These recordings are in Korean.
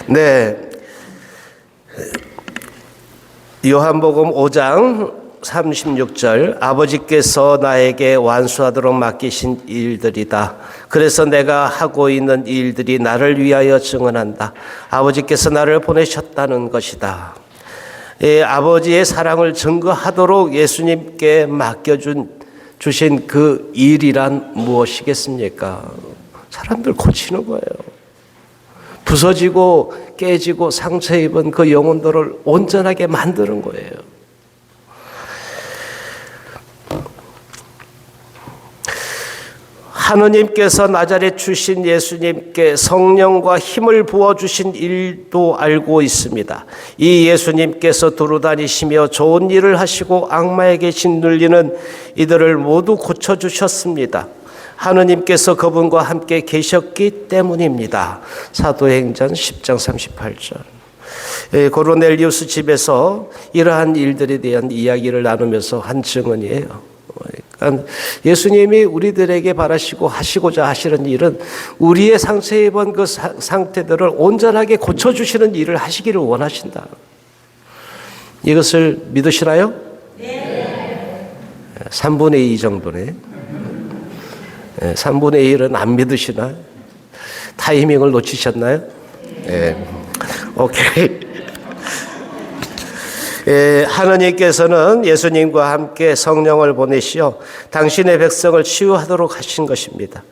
네, 요한복음 5장 36절, 아버지께서 나에게 완수하도록 맡기신 일들이다. 그래서 내가 하고 있는 일들이 나를 위하여 증언한다. 아버지께서 나를 보내셨다는 것이다. 아버지의 사랑을 증거하도록 예수님께 맡겨주신 그 일이란 무엇이겠습니까? 사람들 고치는 거예요. 부서지고 깨지고 상처 입은 그 영혼들을 온전하게 만드는 거예요. 하느님께서 나자렛 주신 예수님께 성령과 힘을 부어주신 일도 알고 있습니다. 이 예수님께서 두루다니시며 좋은 일을 하시고 악마에게 짓눌리는 이들을 모두 고쳐주셨습니다. 하느님께서 그분과 함께 계셨기 때문입니다. 사도행전 10장 38절. 고르넬리우스 집에서 이러한 일들에 대한 이야기를 나누면서 한 증언이에요. 그러니까 예수님이 우리들에게 바라시고 하시고자 하시는 일은 우리의 상처 입은 그 상태들을 온전하게 고쳐주시는 일을 하시기를 원하신다. 이것을 믿으시나요? 네. 3분의 2 정도네. 3분의 1은 안 믿으시나? 타이밍을 놓치셨나요? 네. 오케이. 하느님께서는 예수님과 함께 성령을 보내시어 당신의 백성을 치유하도록 하신 것입니다.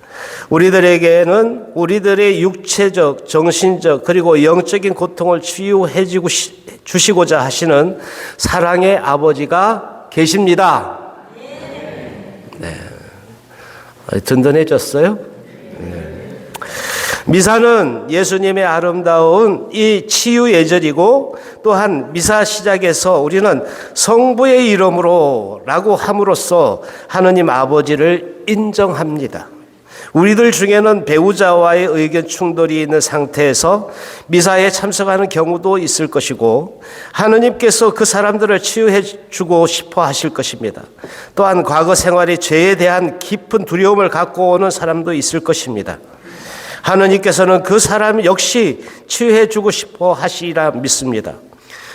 우리들에게는 우리들의 육체적, 정신적 그리고 영적인 고통을 치유해 주시고자 하시는 사랑의 아버지가 계십니다. 네. 든든해졌어요? 네. 미사는 예수님의 아름다운 이 치유 예절이고, 또한 미사 시작에서 우리는 성부의 이름으로 라고 함으로써 하느님 아버지를 인정합니다. 우리들 중에는 배우자와의 의견 충돌이 있는 상태에서 미사에 참석하는 경우도 있을 것이고, 하느님께서 그 사람들을 치유해 주고 싶어 하실 것입니다. 또한 과거 생활의 죄에 대한 깊은 두려움을 갖고 오는 사람도 있을 것입니다. 하느님께서는 그 사람 역시 치유해 주고 싶어 하시리라 믿습니다.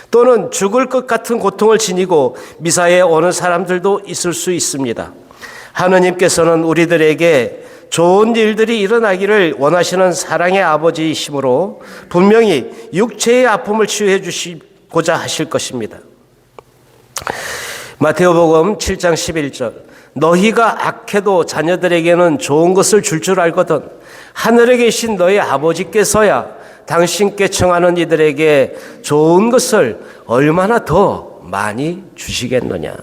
또는 죽을 것 같은 고통을 지니고 미사에 오는 사람들도 있을 수 있습니다. 하느님께서는 우리들에게 좋은 일들이 일어나기를 원하시는 사랑의 아버지이시므로 분명히 육체의 아픔을 치유해 주시고자 하실 것입니다. 마태오복음 7장 11절, 너희가 악해도 자녀들에게는 좋은 것을 줄 알거든 하늘에 계신 너희 아버지께서야 당신께 청하는 이들에게 좋은 것을 얼마나 더 많이 주시겠느냐.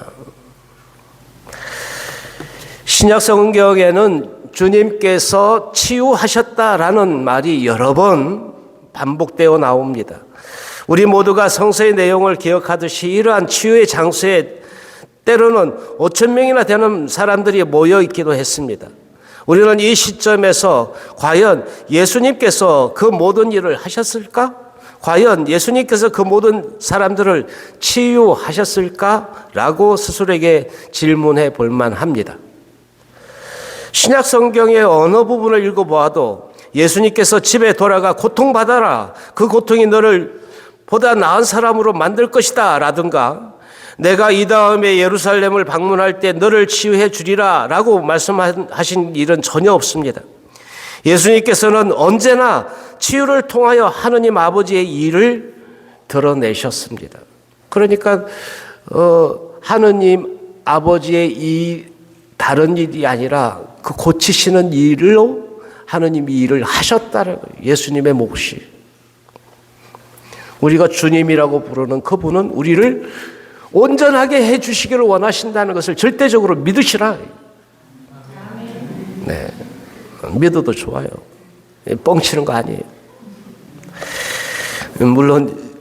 신약 성경에는 주님께서 치유하셨다라는 말이 여러 번 반복되어 나옵니다. 우리 모두가 성서의 내용을 기억하듯이 이러한 치유의 장소에 때로는 5,000명이나 되는 사람들이 모여 있기도 했습니다. 우리는 이 시점에서 과연 예수님께서 그 모든 일을 하셨을까? 과연 예수님께서 그 모든 사람들을 치유하셨을까? 라고 스스로에게 질문해 볼 만합니다. 신약 성경의 어느 부분을 읽어보아도 예수님께서 집에 돌아가 고통받아라, 그 고통이 너를 보다 나은 사람으로 만들 것이다 라든가, 내가 이 다음에 예루살렘을 방문할 때 너를 치유해 주리라 라고 말씀하신 일은 전혀 없습니다. 예수님께서는 언제나 치유를 통하여 하느님 아버지의 일을 드러내셨습니다. 그러니까 하느님 아버지의 이 다른 일이 아니라 그 고치시는 일로 하느님이 일을 하셨다는 거예요. 예수님의 몫이. 우리가 주님이라고 부르는 그분은 우리를 온전하게 해주시기를 원하신다는 것을 절대적으로 믿으시라. 네, 믿어도 좋아요. 뻥치는 거 아니에요. 물론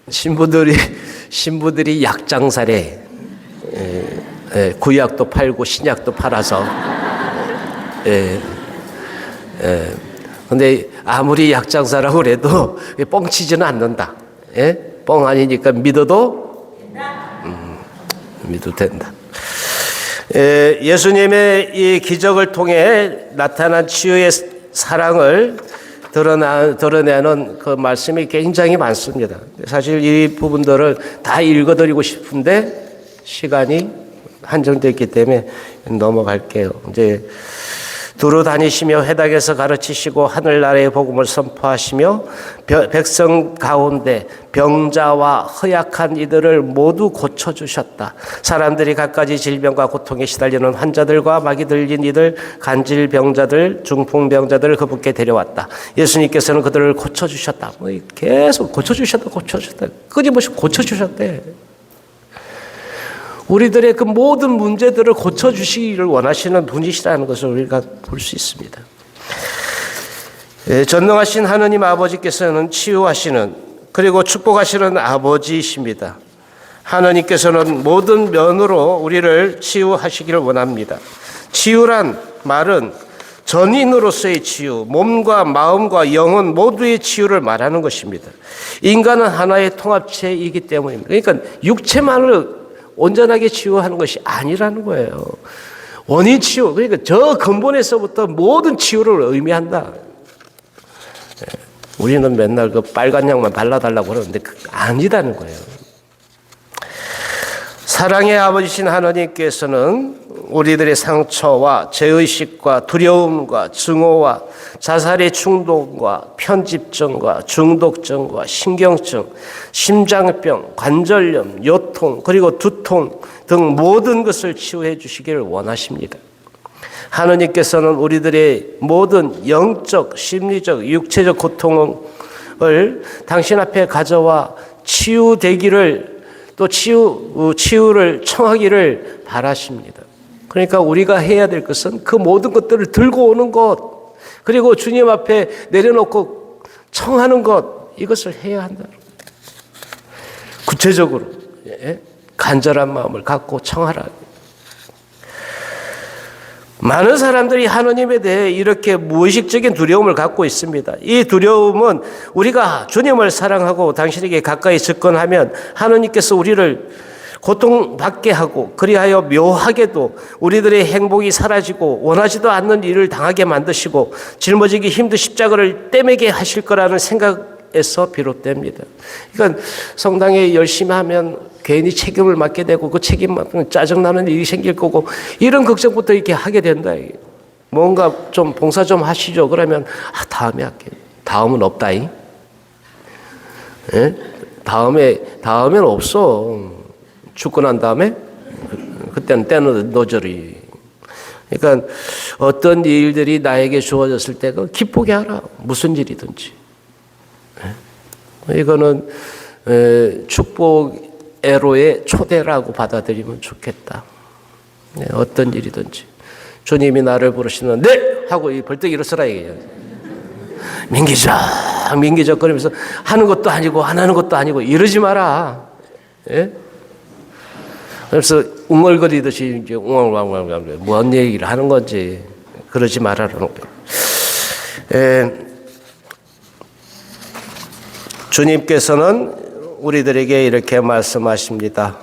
신부들이 약장사래. 구약도 팔고 신약도 팔아서. 근데 아무리 약장사라고 그래도 뻥치지는 않는다. 뻥 아니니까 믿어도 된다. 예수님의 이 기적을 통해 나타난 치유의 사랑을 드러내는 그 말씀이 굉장히 많습니다. 사실 이 부분들을 다 읽어드리고 싶은데 시간이 한정됐기 때문에 넘어갈게요. 이제 두루 다니시며 회당에서 가르치시고 하늘나라의 복음을 선포하시며 백성 가운데 병자와 허약한 이들을 모두 고쳐주셨다. 사람들이 갖가지 질병과 고통에 시달리는 환자들과 마귀 들린 이들, 간질병자들, 중풍병자들을 그분께 데려왔다. 예수님께서는 그들을 고쳐주셨다. 계속 고쳐주셨다. 끊임없이 고쳐주셨대. 우리들의 그 모든 문제들을 고쳐주시기를 원하시는 분이시라는 것을 우리가 볼 수 있습니다. 전능하신 하느님 아버지께서는 치유하시는 그리고 축복하시는 아버지이십니다. 하느님께서는 모든 면으로 우리를 치유하시기를 원합니다. 치유란 말은 전인으로서의 치유, 몸과 마음과 영혼 모두의 치유를 말하는 것입니다. 인간은 하나의 통합체이기 때문입니다. 그러니까 육체만을 온전하게 치유하는 것이 아니라는 거예요. 원인 치유, 그러니까 저 근본에서부터 모든 치유를 의미한다. 우리는 맨날 그 빨간 약만 발라달라고 그러는데 아니다는 거예요. 사랑의 아버지신 하나님께서는 우리들의 상처와 죄의식과 두려움과 증오와 자살의 충동과 편집증과 중독증과 신경증, 심장병, 관절염, 요통, 그리고 두통 등 모든 것을 치유해 주시기를 원하십니다. 하느님께서는 우리들의 모든 영적, 심리적, 육체적 고통을 당신 앞에 가져와 치유되기를 또 치유를 청하기를 바라십니다. 그러니까 우리가 해야 될 것은 그 모든 것들을 들고 오는 것, 그리고 주님 앞에 내려놓고 청하는 것, 이것을 해야 한다. 구체적으로 간절한 마음을 갖고 청하라. 많은 사람들이 하느님에 대해 이렇게 무의식적인 두려움을 갖고 있습니다. 이 두려움은 우리가 주님을 사랑하고 당신에게 가까이 접근하면 하느님께서 우리를 고통받게 하고 그리하여 묘하게도 우리들의 행복이 사라지고 원하지도 않는 일을 당하게 만드시고 짊어지기 힘든 십자가를 떼매게 하실 거라는 생각에서 비롯됩니다. 그러니까 성당에 열심히 하면 괜히 책임을 맡게 되고 그 책임만큼 짜증나는 일이 생길 거고 이런 걱정부터 이렇게 하게 된다. 뭔가 좀 봉사 좀 하시죠. 그러면 다음에 할게요. 다음은 없다잉. 예? 다음엔 없어. 죽고 난 다음에 그때는 때는 너저리. 그러니까 어떤 일들이 나에게 주어졌을 때 그 기쁘게 하라. 무슨 일이든지. 이거는 축복애로의 초대라고 받아들이면 좋겠다. 어떤 일이든지 주님이 나를 부르시면 네! 하고 벌떡 일어서라 이게요. 민기적 거리면서 하는 것도 아니고 안 하는 것도 아니고 이러지 마라. 예? 그래서 웅얼거리듯이 이제 웅얼웅얼 뭔 얘기를 하는 건지 그러지 말아라는 거예요. 주님께서는 우리들에게 이렇게 말씀하십니다.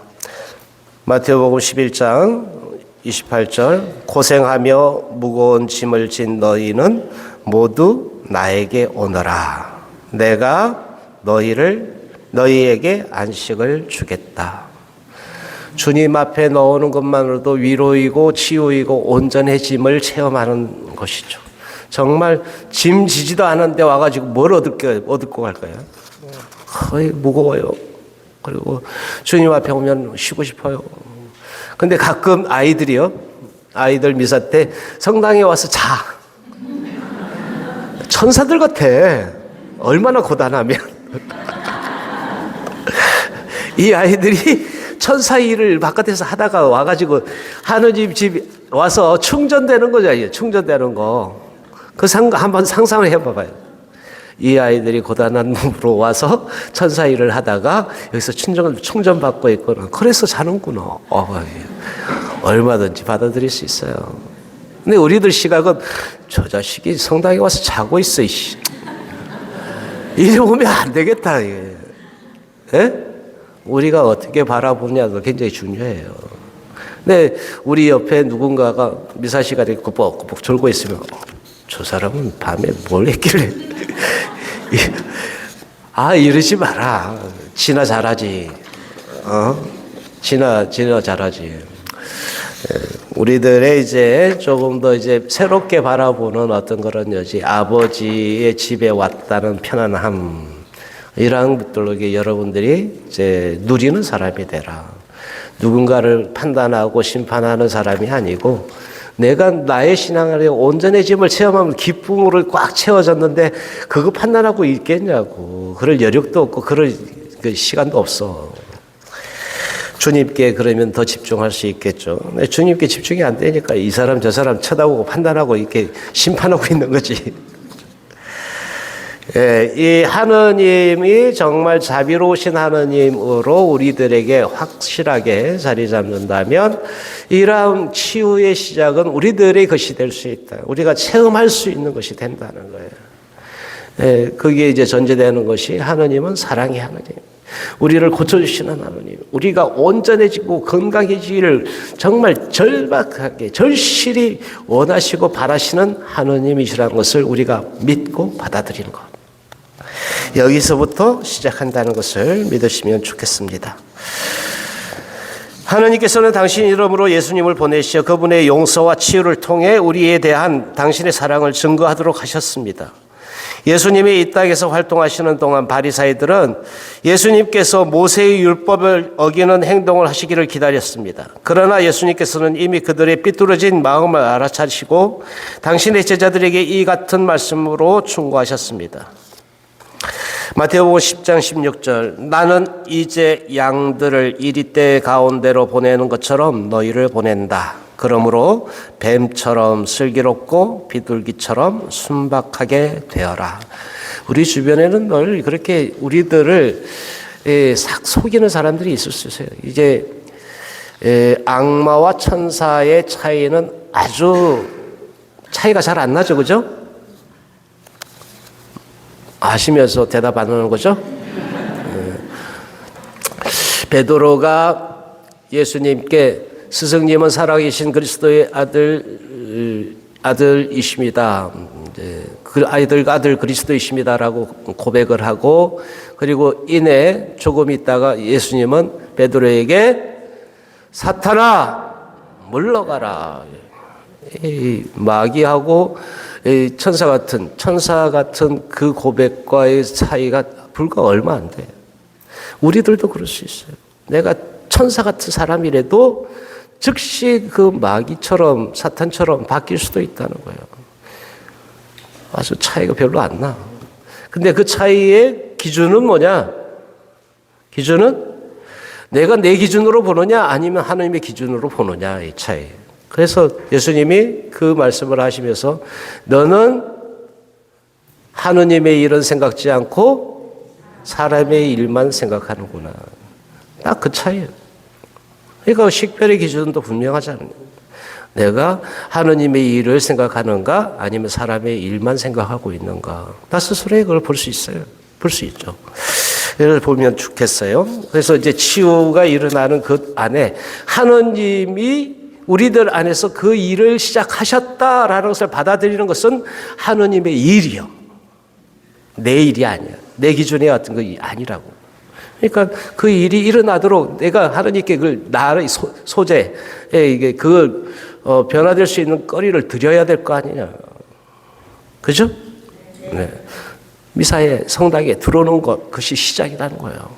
마태복음 11장 28절 고생하며 무거운 짐을 진 너희는 모두 나에게 오너라. 내가 너희에게 안식을 주겠다. 주님 앞에 넣는 것만으로도 위로이고 치유이고 온전해짐을 체험하는 것이죠. 정말 짐 지지도 않은데 와가지고 뭘 얻고 갈 거야? 거의 무거워요. 그리고 주님 앞에 오면 쉬고 싶어요. 근데 가끔 아이들 미사 때 성당에 와서 자. 천사들 같아. 얼마나 고단하면. 이 아이들이 천사 일을 바깥에서 하다가 와가지고 하느님 집 와서 충전되는 거죠. 충전되는 거. 한번 상상을 해봐봐요. 이 아이들이 고단한 몸으로 와서 천사 일을 하다가 여기서 충전받고 있거나 그래서 자는구나. 얼마든지 받아들일 수 있어요. 근데 우리들 시각은 저 자식이 성당에 와서 자고 있어. 이래 보면 안 되겠다. 예? 우리가 어떻게 바라보냐가 굉장히 중요해요. 근데 우리 옆에 누군가가 미사 시간에 꾸벅꾸벅 졸고 있으면 저 사람은 밤에 뭘 했길래. 이러지 마라. 지나 잘하지. 지나 잘하지. 우리들의 이제 조금 더 이제 새롭게 바라보는 어떤 그런 여지, 아버지의 집에 왔다는 편안함, 이러한 것들로 여러분들이 이제 누리는 사람이 되라. 누군가를 판단하고 심판하는 사람이 아니고, 내가 나의 신앙을 온전해짐을 체험하면 기쁨으로 꽉 채워졌는데 그거 판단하고 있겠냐고. 그럴 여력도 없고 그럴 시간도 없어. 주님께 그러면 더 집중할 수 있겠죠. 주님께 집중이 안 되니까 이 사람 저 사람 쳐다보고 판단하고 이렇게 심판하고 있는 거지. 이 하느님이 정말 자비로우신 하느님으로 우리들에게 확실하게 자리 잡는다면 이러한 치유의 시작은 우리들의 것이 될 수 있다. 우리가 체험할 수 있는 것이 된다는 거예요. 그게 이제 전제되는 것이 하느님은 사랑의 하느님. 우리를 고쳐주시는 하느님. 우리가 온전해지고 건강해지기를 정말 절박하게 절실히 원하시고 바라시는 하느님이시라는 것을 우리가 믿고 받아들이는 것. 여기서부터 시작한다는 것을 믿으시면 좋겠습니다. 하나님께서는 당신 이름으로 예수님을 보내시어 그분의 용서와 치유를 통해 우리에 대한 당신의 사랑을 증거하도록 하셨습니다. 예수님이 이 땅에서 활동하시는 동안 바리사이들은 예수님께서 모세의 율법을 어기는 행동을 하시기를 기다렸습니다. 그러나 예수님께서는 이미 그들의 삐뚤어진 마음을 알아차리시고 당신의 제자들에게 이 같은 말씀으로 충고하셨습니다. 마태복음 10장 16절 나는 이제 양들을 이리떼 가운데로 보내는 것처럼 너희를 보낸다. 그러므로 뱀처럼 슬기롭고 비둘기처럼 순박하게 되어라. 우리 주변에는 늘 그렇게 우리들을 싹 속이는 사람들이 있을 수 있어요. 이제 악마와 천사의 차이는 아주 차이가 잘 안 나죠, 그죠? 아시면서 대답 안 하는 거죠? 베드로가 예수님께 스승님은 살아계신 그리스도의 아들이십니다. 그 아들 그리스도이십니다라고 고백을 하고, 그리고 이내 조금 있다가 예수님은 베드로에게 사탄아 물러가라. 이 마귀하고 천사 같은 그 고백과의 차이가 불과 얼마 안 돼. 우리들도 그럴 수 있어요. 내가 천사 같은 사람이라도 즉시 그 마귀처럼 사탄처럼 바뀔 수도 있다는 거예요. 아주 차이가 별로 안 나. 근데 그 차이의 기준은 뭐냐? 기준은 내가 내 기준으로 보느냐 아니면 하나님의 기준으로 보느냐, 이 차이. 그래서 예수님이 그 말씀을 하시면서 너는 하느님의 일은 생각지 않고 사람의 일만 생각하는구나. 딱 그 차이예요. 그러니까 식별의 기준도 분명하잖아요. 내가 하느님의 일을 생각하는가 아니면 사람의 일만 생각하고 있는가. 나 스스로의 그걸 볼 수 있어요. 볼 수 있죠. 그걸 보면 좋겠어요. 그래서 이제 치유가 일어나는 그 안에 하느님이 우리들 안에서 그 일을 시작하셨다라는 것을 받아들이는 것은 하느님의 일이요. 내 일이 아니야. 내 기준에 어떤 거 아니라고. 그러니까 그 일이 일어나도록 내가 하느님께 그 나의 소재, 이게 그걸 변화될 수 있는 거리를 드려야 될 거 아니냐. 그죠? 네. 미사에 성당에 들어오는 것, 그것이 시작이라는 거예요.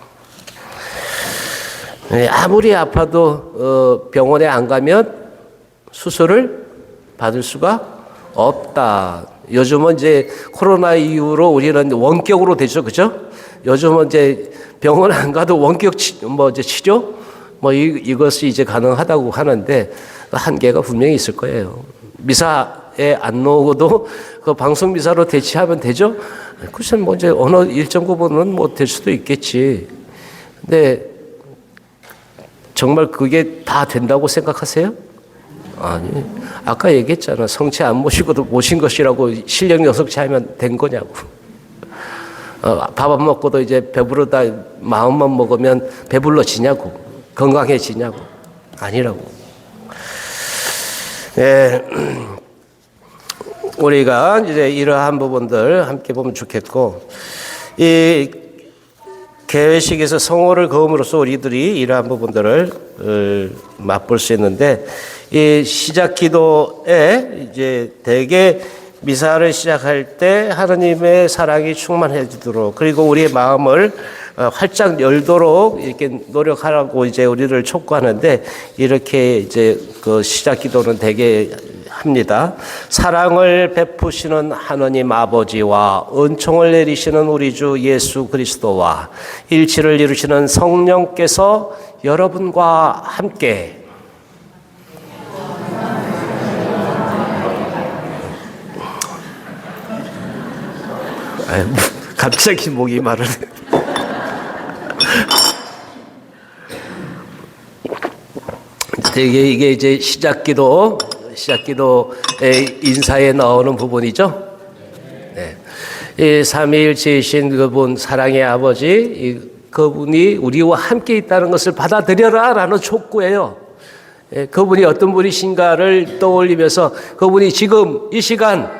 네, 아무리 아파도 병원에 안 가면 수술을 받을 수가 없다. 요즘은 이제 코로나 이후로 우리는 원격으로 되죠, 그죠? 요즘은 이제 병원 안 가도 원격 이제 치료 이것이 이제 가능하다고 하는데 한계가 분명히 있을 거예요. 미사에 안 나오고도 그 방송 미사로 대체하면 되죠? 글쎄 이제 어느 일정 부분은 될 수도 있겠지. 근데 정말 그게 다 된다고 생각하세요? 아니, 아까 얘기했잖아. 성체 안 모시고도 모신 것이라고 실력 여석치 하면 된 거냐고. 밥 안 먹고도 이제 배부르다 마음만 먹으면 배불러지냐고. 건강해지냐고. 아니라고. 우리가 이제 이러한 부분들 함께 보면 좋겠고, 이 개회식에서 성호를 거음으로써 우리들이 이러한 부분들을 맛볼 수 있는데, 이 시작 기도에 이제 대개 미사를 시작할 때 하나님의 사랑이 충만해지도록, 그리고 우리의 마음을 활짝 열도록 이렇게 노력하라고 이제 우리를 촉구하는데, 이렇게 이제 그 시작 기도는 대개 합니다. 사랑을 베푸시는 하나님 아버지와 은총을 내리시는 우리 주 예수 그리스도와 일치를 이루시는 성령께서 여러분과 함께 갑자기 목이 마르네. 이게 이제 시작 기도의 인사에 나오는 부분이죠. 네. 이 삼위일체이신 그분, 사랑의 아버지, 그분이 우리와 함께 있다는 것을 받아들여라라는 촉구예요. 그분이 어떤 분이신가를 떠올리면서 그분이 지금 이 시간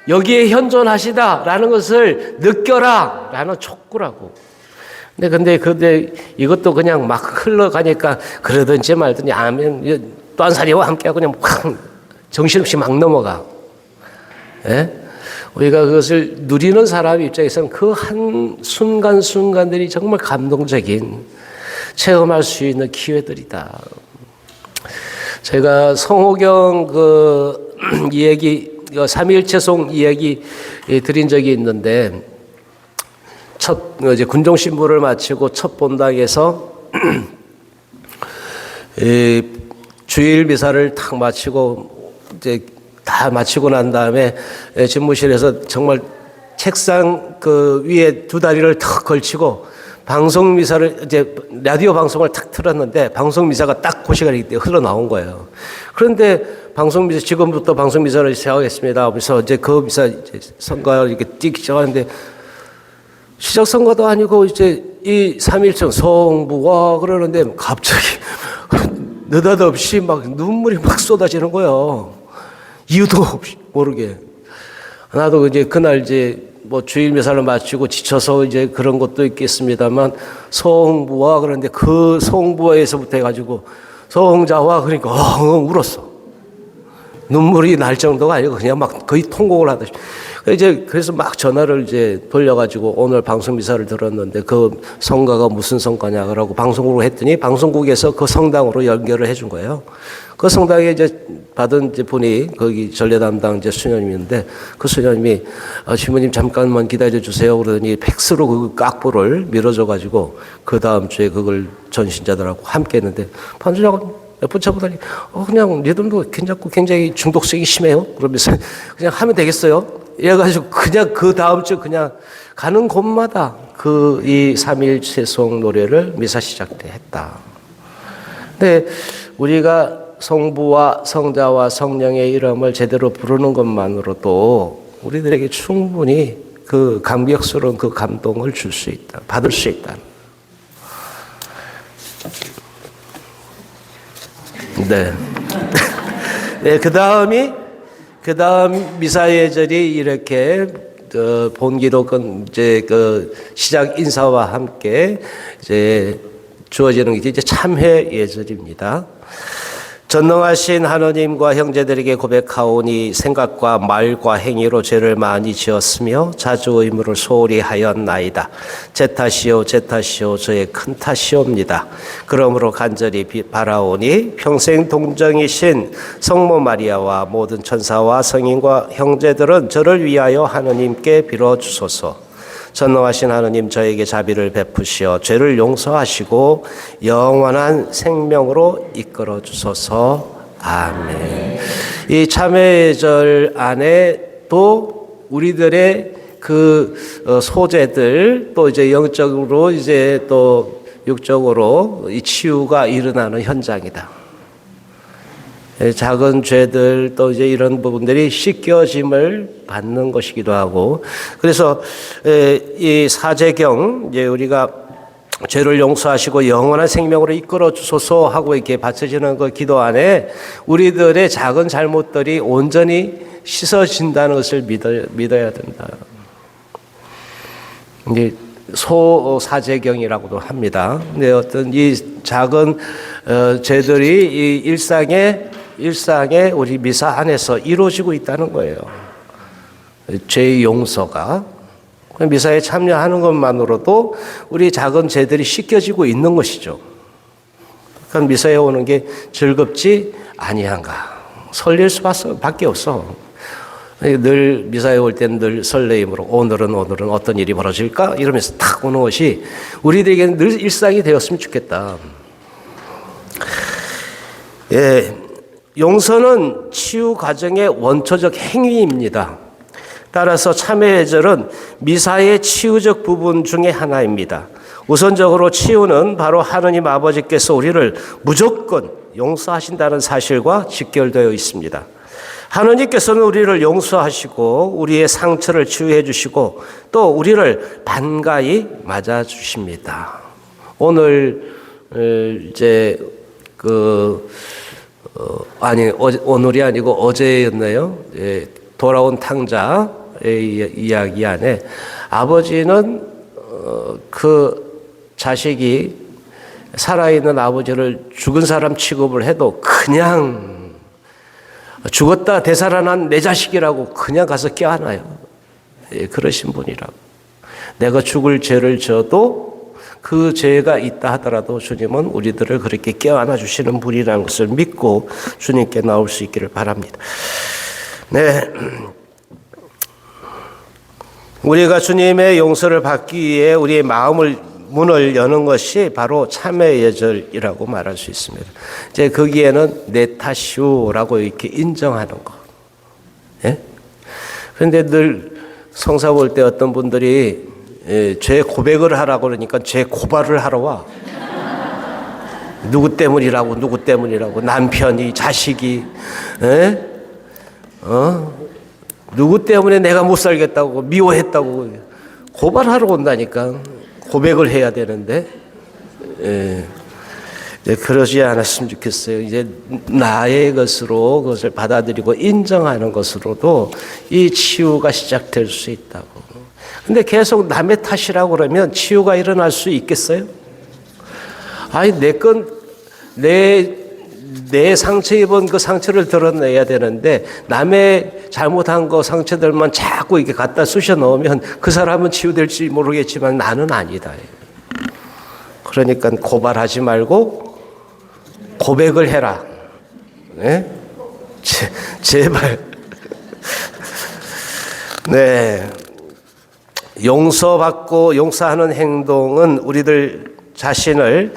여기에 현존하시다라는 것을 느껴라라는 촉구라고. 근데 이것도 그냥 막 흘러가니까 그러든지 말든지 아멘 또 한 사리와 함께하고 그냥 확 정신없이 막 넘어가. 예? 우리가 그것을 누리는 사람 입장에서는 그 한 순간순간들이 정말 감동적인 체험할 수 있는 기회들이다. 제가 성호경 그 이야기, 삼위일체송 이야기 드린 적이 있는데, 이제 군종 신부를 마치고 첫 본당에서 주일 미사를 탁 마치고 이제 다 마치고 난 다음에 집무실에서 정말 책상 그 위에 두 다리를 탁 걸치고 방송 미사를 이제 라디오 방송을 탁 틀었는데 방송 미사가 딱 그 시간에 흘러나온 거예요. 그런데 방송 미사 지금부터 방송 미사를 시작하겠습니다. 그래서 이제 그 미사 선거를 이렇게 띡 시작하는데 시작 선거도 아니고 이제 이 3.1청 성부와 그러는데 갑자기 느닷없이 막 눈물이 막 쏟아지는 거예요. 이유도 없이 모르게. 나도 이제 그날 이제 뭐 주일 미사를 마치고 지쳐서 이제 그런 것도 있겠습니다만 성부와 그런데 그 성부와에서부터 해가지고 성자와 그러니까 울었어. 눈물이 날 정도가 아니고 그냥 막 거의 통곡을 하듯이. 그래서 막 전화를 이제 돌려가지고 오늘 방송 미사를 들었는데 그 성가가 무슨 성가냐라고 방송국으로 했더니 방송국에서 그 성당으로 연결을 해준 거예요. 그 성당에 이제 받은 이제 분이 거기 전례 담당 이제 수녀님인데 그 수녀님이 주모님 잠깐만 기다려 주세요 그러더니 팩스로 그 깍보를 밀어줘가지고 그 다음 주에 그걸 전신자들하고 함께 했는데 판주자가 붙여보더니 그냥 리듬도 괜찮고 굉장히 중독성이 심해요. 그러면서 그냥 하면 되겠어요. 이래가지고 그냥 그 다음 주 그냥 가는 곳마다 그 이 삼일체송 노래를 미사 시작 때 했다. 근데 우리가 성부와 성자와 성령의 이름을 제대로 부르는 것만으로도 우리들에게 충분히 그 감격스러운 그 감동을 줄 수 있다, 받을 수 있다. 네. 네, 그 다음 미사 예절이 이렇게 본기도 이제 그 시작 인사와 함께 이제 주어지는 게 이제 참회 예절입니다. 전능하신 하느님과 형제들에게 고백하오니 생각과 말과 행위로 죄를 많이 지었으며 자주 의무를 소홀히 하였나이다. 제 탓이요 저의 큰 탓이옵니다. 그러므로 간절히 바라오니 평생 동정이신 성모 마리아와 모든 천사와 성인과 형제들은 저를 위하여 하느님께 빌어주소서. 전능하신 하느님 저에게 자비를 베푸시어 죄를 용서하시고 영원한 생명으로 이끌어 주소서. 아멘. 이 참회절 안에 또 우리들의 그 소재들 또 이제 영적으로 이제 또 육적으로 이 치유가 일어나는 현장이다. 작은 죄들 또 이제 이런 부분들이 씻겨짐을 받는 것이기도 하고, 그래서 이 사제경 이제 우리가 죄를 용서하시고 영원한 생명으로 이끌어 주소서 하고 이렇게 바쳐지는 그 기도 안에 우리들의 작은 잘못들이 온전히 씻어진다는 것을 믿어야 된다. 이제 소사제경이라고도 합니다. 근데 어떤 이 작은 죄들이 이 일상에 우리 미사 안에서 이루어지고 있다는 거예요. 죄의 용서가. 미사에 참여하는 것만으로도 우리 작은 죄들이 씻겨지고 있는 것이죠. 그러니까 미사에 오는 게 즐겁지 아니한가. 설렐 수밖에 없어. 늘 미사에 올 때는 늘 설레임으로 오늘은 어떤 일이 벌어질까? 이러면서 탁 오는 것이 우리들에게는 늘 일상이 되었으면 좋겠다. 예, 용서는 치유 과정의 원초적 행위입니다. 따라서 참회 예절은 미사의 치유적 부분 중에 하나입니다. 우선적으로 치유는 바로 하느님 아버지께서 우리를 무조건 용서하신다는 사실과 직결되어 있습니다. 하느님께서는 우리를 용서하시고 우리의 상처를 치유해 주시고 또 우리를 반가이 맞아 주십니다. 오늘 이제 오늘이 아니고 어제였네요. 예, 돌아온 탕자의 이야기 안에 아버지는 그 자식이 살아있는 아버지를 죽은 사람 취급을 해도 그냥 죽었다 되살아난 내 자식이라고 그냥 가서 껴안아요. 예, 그러신 분이라고. 내가 죽을 죄를 져도 그 죄가 있다 하더라도 주님은 우리들을 그렇게 껴안아 주시는 분이라는 것을 믿고 주님께 나올 수 있기를 바랍니다. 네. 우리가 주님의 용서를 받기 위해 우리의 문을 여는 것이 바로 참회 예절이라고 말할 수 있습니다. 이제 거기에는 내 탓이오라고 이렇게 인정하는 거. 예? 그런데 늘 성사 볼 때 어떤 분들이 죄 고백을 하라고 그러니까 죄 고발을 하러 와. 누구 때문이라고 남편이 자식이 누구 때문에 내가 못 살겠다고 미워했다고 고발하러 온다니까. 고백을 해야 되는데 이제 그러지 않았으면 좋겠어요. 이제 나의 것으로 그것을 받아들이고 인정하는 것으로도 이 치유가 시작될 수 있다고. 근데 계속 남의 탓이라고 그러면 치유가 일어날 수 있겠어요? 아니 내 상처 입은 그 상처를 드러내야 되는데 남의 잘못한 거 상처들만 자꾸 이렇게 갖다 쑤셔 넣으면 그 사람은 치유될지 모르겠지만 나는 아니다. 그러니까 고발하지 말고 고백을 해라. 네? 제발. 네. 용서받고 용서하는 행동은 우리들 자신을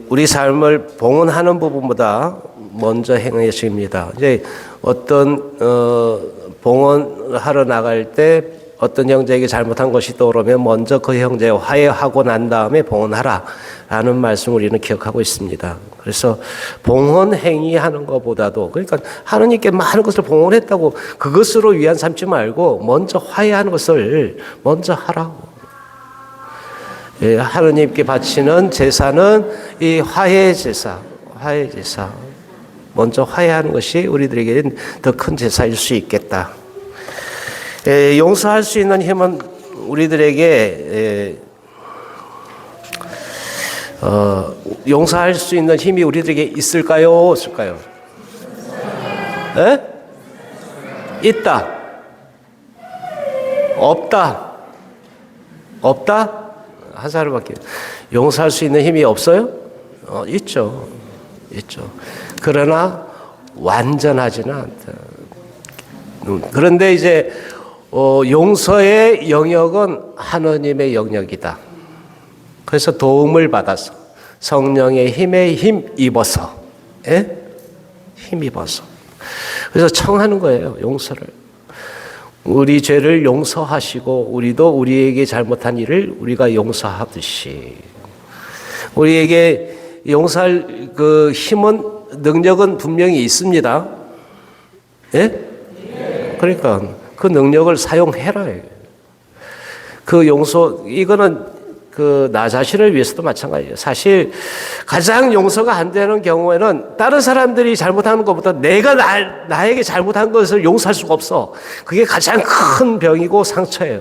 우리 삶을 봉헌하는 부분보다 먼저 행해집니다. 이제 어떤 봉헌하러 나갈 때 어떤 형제에게 잘못한 것이 떠오르면 먼저 그 형제와 화해하고 난 다음에 봉헌하라라는 말씀 우리는 기억하고 있습니다. 그래서 봉헌 행위하는 것보다도 그러니까 하느님께 많은 것을 봉헌했다고 그것으로 위안 삼지 말고 먼저 화해하는 것을 먼저 하라고. 예, 하느님께 바치는 제사는 이 화해 제사. 먼저 화해하는 것이 우리들에게는 더 큰 제사일 수 있겠다. 예, 용서할 수 있는 힘은 우리들에게 용서할 수 있는 힘이 우리들에게 있을까요? 없을까요? 예? 있다. 없다. 한 사람밖에 용서할 수 있는 힘이 없어요? 있죠. 그러나 완전하지는 않다. 그런데 이제 용서의 영역은 하느님의 영역이다. 그래서 도움을 받아서 성령의 힘에 힘입어서 그래서 청하는 거예요. 용서를. 우리 죄를 용서하시고 우리도 우리에게 잘못한 일을 우리가 용서하듯이 우리에게 용서할 그 힘은 능력은 분명히 있습니다. 예? 그러니까 그 능력을 사용해라. 그 용서 이거는 나 자신을 위해서도 마찬가지예요. 사실 가장 용서가 안 되는 경우에는 다른 사람들이 잘못하는 것보다 내가 나에게 잘못한 것을 용서할 수가 없어. 그게 가장 큰 병이고 상처예요.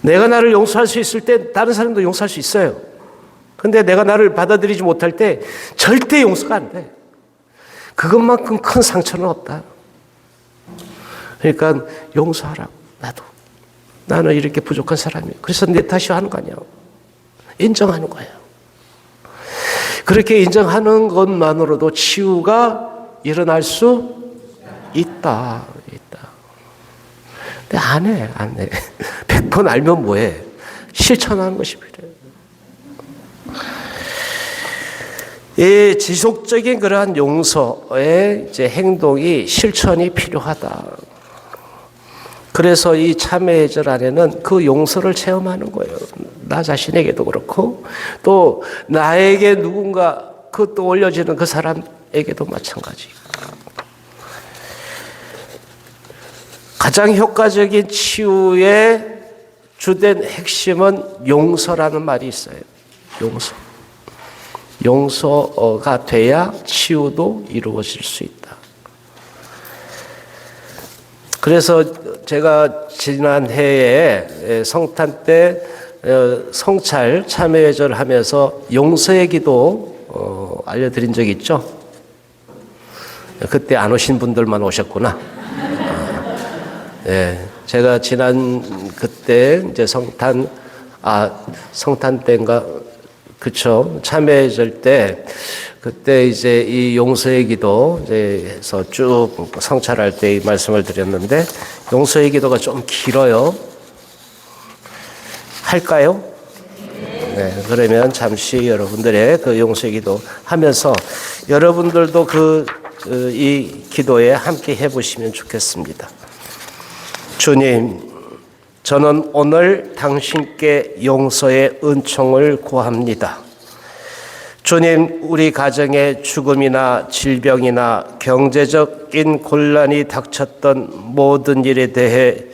내가 나를 용서할 수 있을 때 다른 사람도 용서할 수 있어요. 근데 내가 나를 받아들이지 못할 때 절대 용서가 안 돼. 그것만큼 큰 상처는 없다. 그러니까 용서하라. 나는 이렇게 부족한 사람이에요. 그래서 내 탓이 하는 거 아니야. 인정하는 거예요. 그렇게 인정하는 것만으로도 치유가 일어날 수 있다. 근데 안 해. 100번 알면 뭐해. 실천하는 것이 필요해요. 이 지속적인 그러한 용서의 이제 행동이 실천이 필요하다. 그래서 이 참회의 절 안에는 그 용서를 체험하는 거예요. 나 자신에게도 그렇고 또 나에게 누군가 그 또 올려지는 그 사람에게도 마찬가지. 가장 효과적인 치유의 주된 핵심은 용서라는 말이 있어요. 용서가 돼야 치유도 이루어질 수 있다. 그래서 제가 지난 해에 성탄 때 성찰 참회절을 하면서 용서의 기도 알려드린 적이 있죠. 그때 안 오신 분들만 오셨구나. 제가 지난 그때 이제 성탄 때인가 그쵸 참회절 때 그때 이제 이 용서의 기도 해서 쭉 성찰할 때 이 말씀을 드렸는데 용서의 기도가 좀 길어요. 할까요? 네, 그러면 잠시 여러분들의 그 용서의 기도 하면서 여러분들도 이 기도에 함께 해보시면 좋겠습니다. 주님, 저는 오늘 당신께 용서의 은총을 구합니다. 주님, 우리 가정에 죽음이나 질병이나 경제적인 곤란이 닥쳤던 모든 일에 대해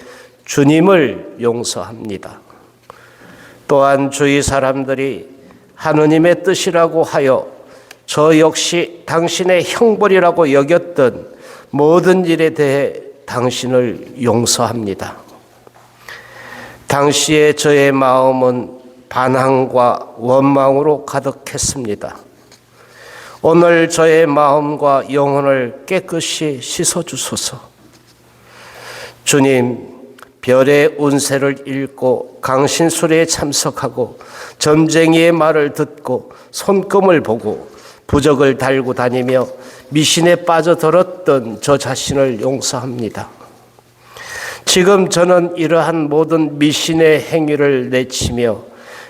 주님을 용서합니다. 또한 주위 사람들이 하느님의 뜻이라고 하여 저 역시 당신의 형벌이라고 여겼던 모든 일에 대해 당신을 용서합니다. 당시에 저의 마음은 반항과 원망으로 가득했습니다. 오늘 저의 마음과 영혼을 깨끗이 씻어주소서. 주님, 별의 운세를 읽고 강신술에 참석하고 점쟁이의 말을 듣고 손금을 보고 부적을 달고 다니며 미신에 빠져들었던 저 자신을 용서합니다. 지금 저는 이러한 모든 미신의 행위를 내치며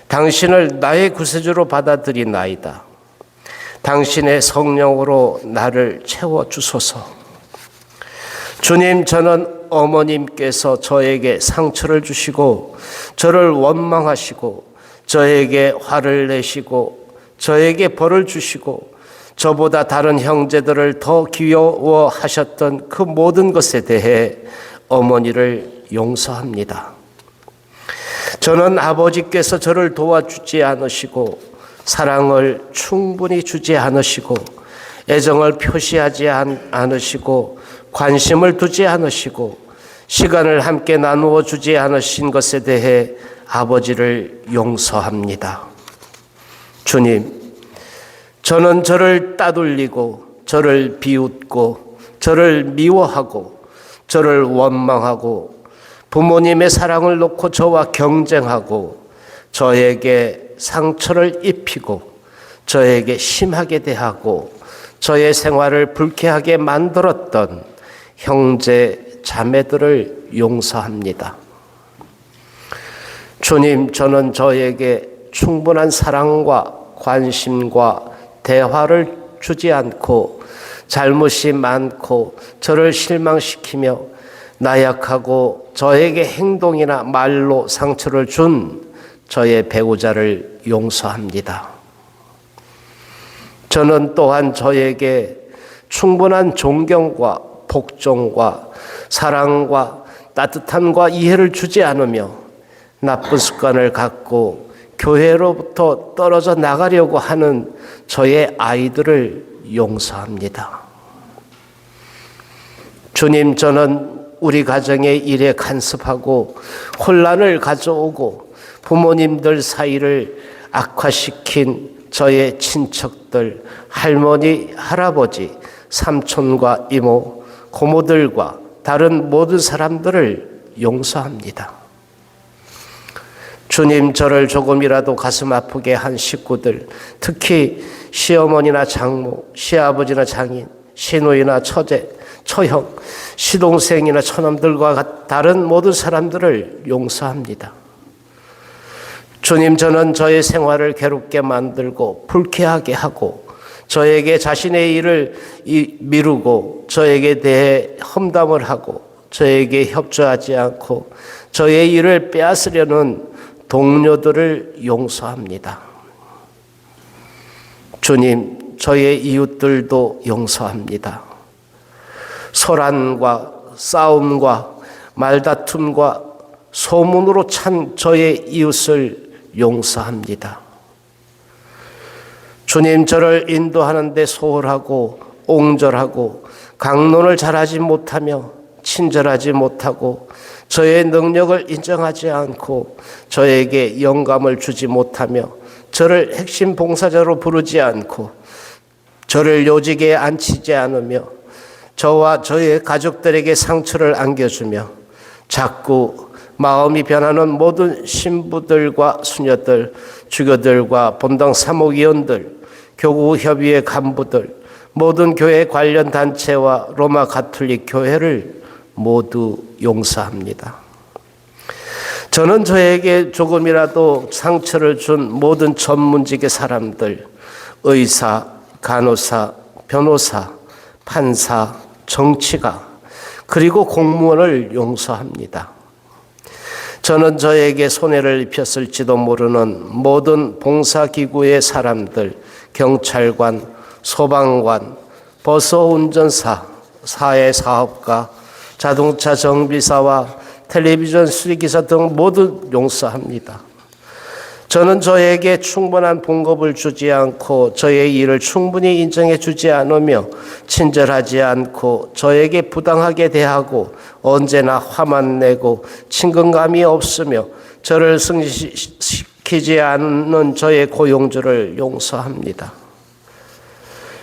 당신을 나의 구세주로 받아들이나이다. 당신의 성령으로 나를 채워주소서. 주님, 저는 어머님께서 저에게 상처를 주시고 저를 원망하시고 저에게 화를 내시고 저에게 벌을 주시고 저보다 다른 형제들을 더 귀여워하셨던 그 모든 것에 대해 어머니를 용서합니다. 저는 아버지께서 저를 도와주지 않으시고 사랑을 충분히 주지 않으시고 애정을 표시하지 않으시고 관심을 두지 않으시고 시간을 함께 나누어 주지 않으신 것에 대해 아버지를 용서합니다. 주님, 저는 저를 따돌리고 저를 비웃고 저를 미워하고 저를 원망하고 부모님의 사랑을 놓고 저와 경쟁하고 저에게 상처를 입히고 저에게 심하게 대하고 저의 생활을 불쾌하게 만들었던 형제 자매들을 용서합니다. 주님, 저는 저에게 충분한 사랑과 관심과 대화를 주지 않고 잘못이 많고 저를 실망시키며 나약하고 저에게 행동이나 말로 상처를 준 저의 배우자를 용서합니다. 저는 또한 저에게 충분한 존경과 복종과 사랑과 따뜻함과 이해를 주지 않으며 나쁜 습관을 갖고 교회로부터 떨어져 나가려고 하는 저의 아이들을 용서합니다. 주님, 저는 우리 가정의 일에 간섭하고 혼란을 가져오고 부모님들 사이를 악화시킨 저의 친척들, 할머니, 할아버지, 삼촌과 이모, 고모들과 다른 모든 사람들을 용서합니다. 주님, 저를 조금이라도 가슴 아프게 한 식구들, 특히 시어머니나 장모, 시아버지나 장인, 시누이나 처제, 처형, 시동생이나 처남들과 다른 모든 사람들을 용서합니다. 주님, 저는 저의 생활을 괴롭게 만들고 불쾌하게 하고 저에게 자신의 일을 미루고 저에게 대해 험담을 하고 저에게 협조하지 않고 저의 일을 빼앗으려는 동료들을 용서합니다. 주님, 저의 이웃들도 용서합니다. 소란과 싸움과 말다툼과 소문으로 찬 저의 이웃을 용서합니다. 주님, 저를 인도하는 데 소홀하고 옹졸하고 강론을 잘하지 못하며 친절하지 못하고 저의 능력을 인정하지 않고 저에게 영감을 주지 못하며 저를 핵심 봉사자로 부르지 않고 저를 요직에 앉히지 않으며 저와 저의 가족들에게 상처를 안겨주며 자꾸 마음이 변하는 모든 신부들과 수녀들, 주교들과 본당 사목위원들, 교구협의회 간부들, 모든 교회 관련 단체와 로마 가톨릭 교회를 모두 용서합니다. 저는 저에게 조금이라도 상처를 준 모든 전문직의 사람들, 의사, 간호사, 변호사, 판사, 정치가, 그리고 공무원을 용서합니다. 저는 저에게 손해를 입혔을지도 모르는 모든 봉사기구의 사람들, 경찰관, 소방관, 버스 운전사, 사회사업가, 자동차 정비사와 텔레비전 수리기사 등 모두 용서합니다. 저는 저에게 충분한 봉급을 주지 않고 저의 일을 충분히 인정해 주지 않으며 친절하지 않고 저에게 부당하게 대하고 언제나 화만 내고 친근감이 없으며 저를 승진시키지 않는 저의 고용주를 용서합니다.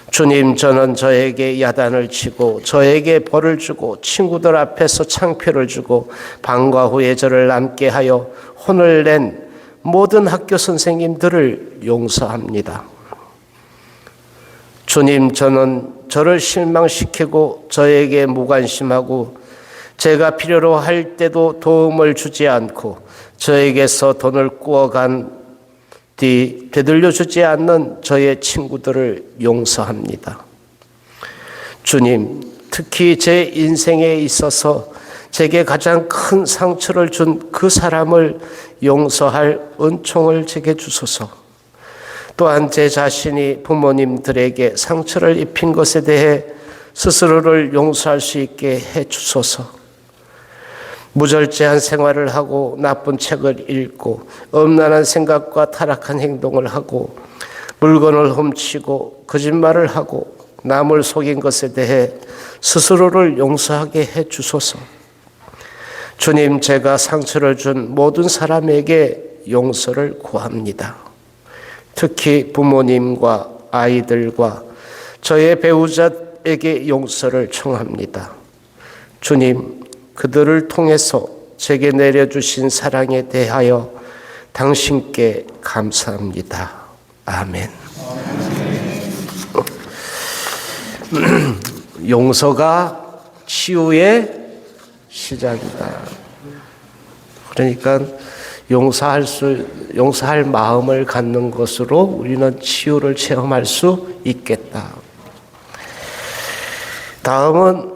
주님, 저는 저에게 야단을 치고 저에게 벌을 주고 친구들 앞에서 창피를 주고 방과 후에 저를 남게 하여 혼을 낸 모든 학교 선생님들을 용서합니다. 주님, 저는 저를 실망시키고 저에게 무관심하고 제가 필요로 할 때도 도움을 주지 않고 저에게서 돈을 꾸어간 뒤 되돌려주지 않는 저의 친구들을 용서합니다. 주님, 특히 제 인생에 있어서 제게 가장 큰 상처를 준 그 사람을 용서할 은총을 제게 주소서. 또한 제 자신이 부모님들에게 상처를 입힌 것에 대해 스스로를 용서할 수 있게 해 주소서. 무절제한 생활을 하고 나쁜 책을 읽고 엄란한 생각과 타락한 행동을 하고 물건을 훔치고 거짓말을 하고 남을 속인 것에 대해 스스로를 용서하게 해 주소서. 주님, 제가 상처를 준 모든 사람에게 용서를 구합니다. 특히 부모님과 아이들과 저의 배우자에게 용서를 청합니다. 주님, 그들을 통해서 제게 내려주신 사랑에 대하여 당신께 감사합니다. 아멘. 용서가 치유의 시작이다. 그러니까 용서할 마음을 갖는 것으로 우리는 치유를 체험할 수 있겠다. 다음은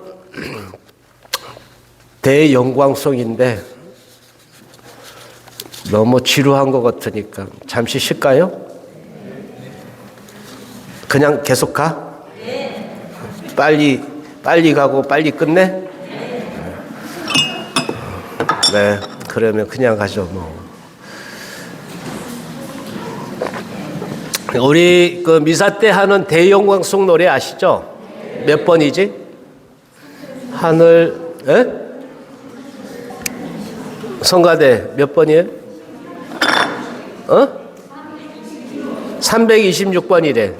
대영광송인데 너무 지루한 것 같으니까 잠시 쉴까요? 그냥 계속 가? 빨리 가고 빨리 끝내? 네, 그러면 그냥 가죠 뭐. 우리 그 미사 때 하는 대영광송 노래 아시죠? 몇 번이지? 하늘, 에? 성가대 몇 번이에요? 326번이래.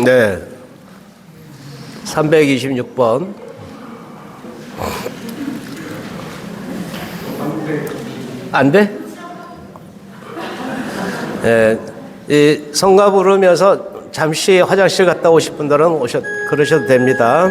네. 326번. 안 돼? 예. 이 성가 부르면서 잠시 화장실 갔다 오실 분들은 그러셔도 됩니다.